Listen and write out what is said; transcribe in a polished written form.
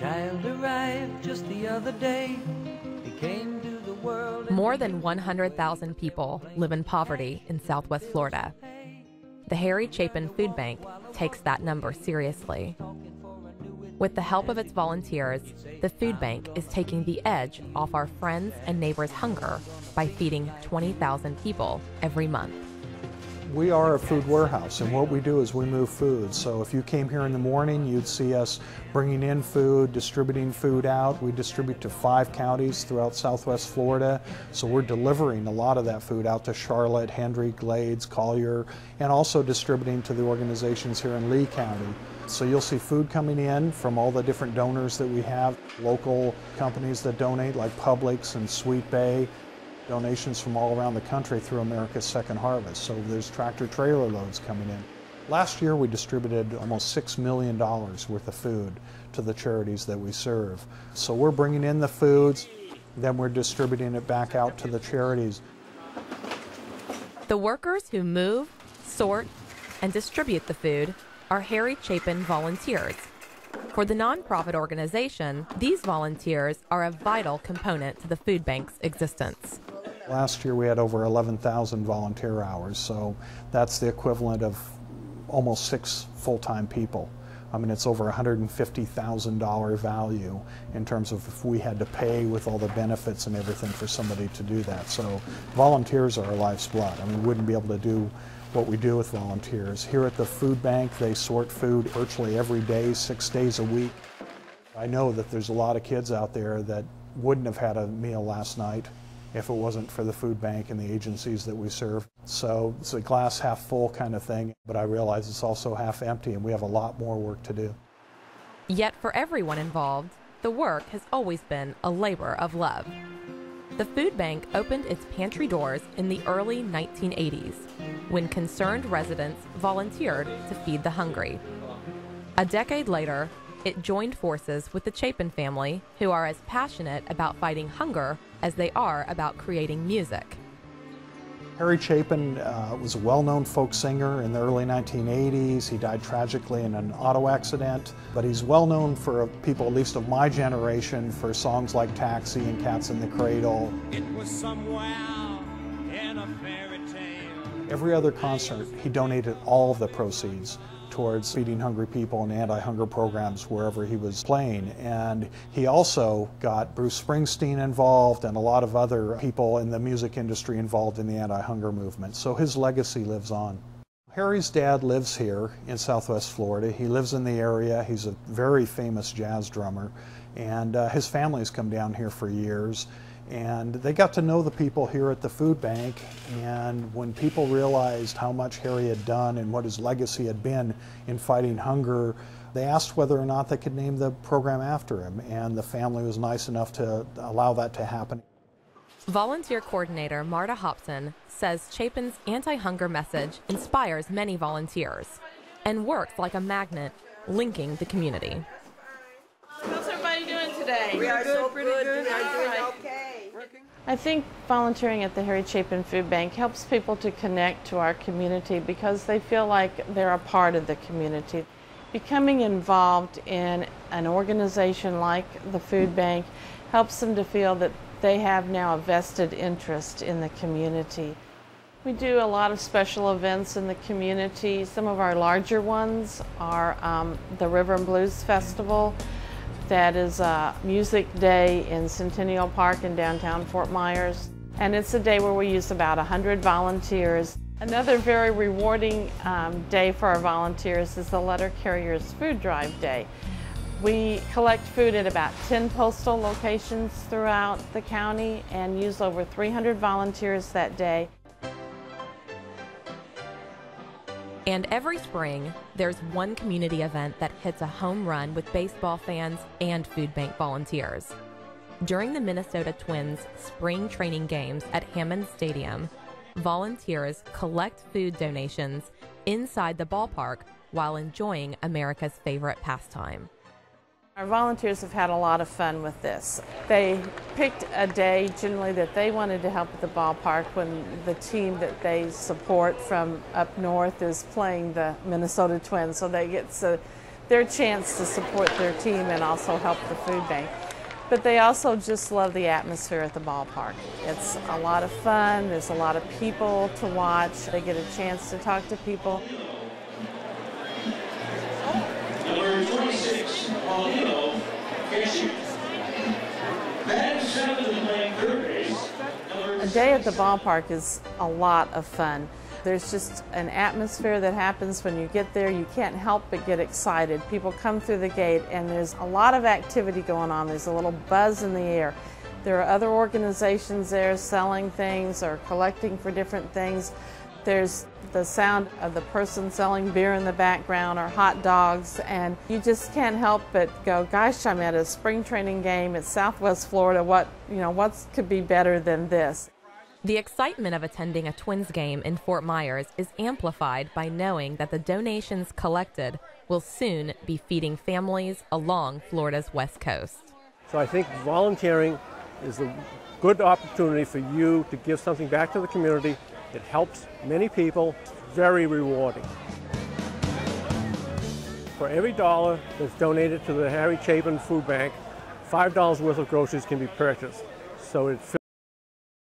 child arrived just the other day. He came to the world. More than 100,000 people live in poverty in Southwest Florida. The Harry Chapin Food Bank takes that number seriously. With the help of its volunteers, the food bank is taking the edge off our friends' and neighbors' hunger by feeding 20,000 people every month. We are a food warehouse, and what we do is we move food. So if you came here in the morning, you'd see us bringing in food, distributing food out. We distribute to 5 counties throughout Southwest Florida. So we're delivering a lot of that food out to Charlotte, Hendry, Glades, Collier, and also distributing to the organizations here in Lee County. So you'll see food coming in from all the different donors that we have, local companies that donate like Publix and Sweet Bay, donations from all around the country through America's Second Harvest. So there's tractor trailer loads coming in. Last year we distributed almost $6 million worth of food to the charities that we serve. So we're bringing in the foods, then we're distributing it back out to the charities. The workers who move, sort, and distribute the food are Harry Chapin volunteers. For the nonprofit organization, these volunteers are a vital component to the food bank's existence. Last year we had over 11,000 volunteer hours, so that's the equivalent of almost 6 full-time people. I mean, it's over $150,000 value in terms of if we had to pay with all the benefits and everything for somebody to do that. So volunteers are our life's blood. I mean, we wouldn't be able to do what we do with volunteers. Here at the food bank, they sort food virtually every day, 6 days a week. I know that there's a lot of kids out there that wouldn't have had a meal last night if it wasn't for the food bank and the agencies that we serve. So it's a glass half full kind of thing, but I realize it's also half empty and we have a lot more work to do. Yet for everyone involved, the work has always been a labor of love. The food bank opened its pantry doors in the early 1980s, when concerned residents volunteered to feed the hungry. A decade later, it joined forces with the Chapin family, who are as passionate about fighting hunger as they are about creating music. Harry Chapin was a well-known folk singer in the early 1980s. He died tragically in an auto accident, but he's well-known for people, at least of my generation, for songs like Taxi and Cats in the Cradle. It was somewhere in a fairy tale. Every other concert, he donated all of the proceeds towards feeding hungry people and anti-hunger programs wherever he was playing. And he also got Bruce Springsteen involved and a lot of other people in the music industry involved in the anti-hunger movement. So his legacy lives on. Harry's dad lives here in Southwest Florida. He lives in the area. He's a very famous jazz drummer. And his family's come down here for years. And they got to know the people here at the food bank, and when people realized how much Harry had done and what his legacy had been in fighting hunger, they asked whether or not they could name the program after him, and the family was nice enough to allow that to happen. Volunteer coordinator Marta Hobson says Chapin's anti-hunger message inspires many volunteers and works like a magnet linking the community. How's everybody doing today? We are so pretty good. We are doing okay. I think volunteering at the Harry Chapin Food Bank helps people to connect to our community because they feel like they're a part of the community. Becoming involved in an organization like the food bank helps them to feel that they have now a vested interest in the community. We do a lot of special events in the community. Some of our larger ones are the River and Blues Festival. That is a music day in Centennial Park in downtown Fort Myers. And it's a day where we use about 100 volunteers. Another very rewarding day for our volunteers is the Letter Carriers Food Drive Day. We collect food at about 10 postal locations throughout the county and use over 300 volunteers that day. And every spring, there's one community event that hits a home run with baseball fans and food bank volunteers. During the Minnesota Twins spring training games at Hammond Stadium, volunteers collect food donations inside the ballpark while enjoying America's favorite pastime. Our volunteers have had a lot of fun with this. They picked a day generally that they wanted to help at the ballpark when the team that they support from up north is playing the Minnesota Twins. So they their chance to support their team and also help the food bank. But they also just love the atmosphere at the ballpark. It's a lot of fun, there's a lot of people to watch, they get a chance to talk to people. Number 26, Paulino, catcher. Batting seventh and playing third base. A day at the ballpark is a lot of fun. There's just an atmosphere that happens when you get there. You can't help but get excited. People come through the gate and there's a lot of activity going on. There's a little buzz in the air. There are other organizations there selling things or collecting for different things. There's the sound of the person selling beer in the background or hot dogs, and you just can't help but go, gosh, I'm at a spring training game at Southwest Florida. What could be better than this? The excitement of attending a Twins game in Fort Myers is amplified by knowing that the donations collected will soon be feeding families along Florida's West Coast. So I think volunteering is a good opportunity for you to give something back to the community. It helps many people. It's very rewarding. For every dollar that's donated to the Harry Chapin Food Bank, $5 worth of groceries can be purchased. So it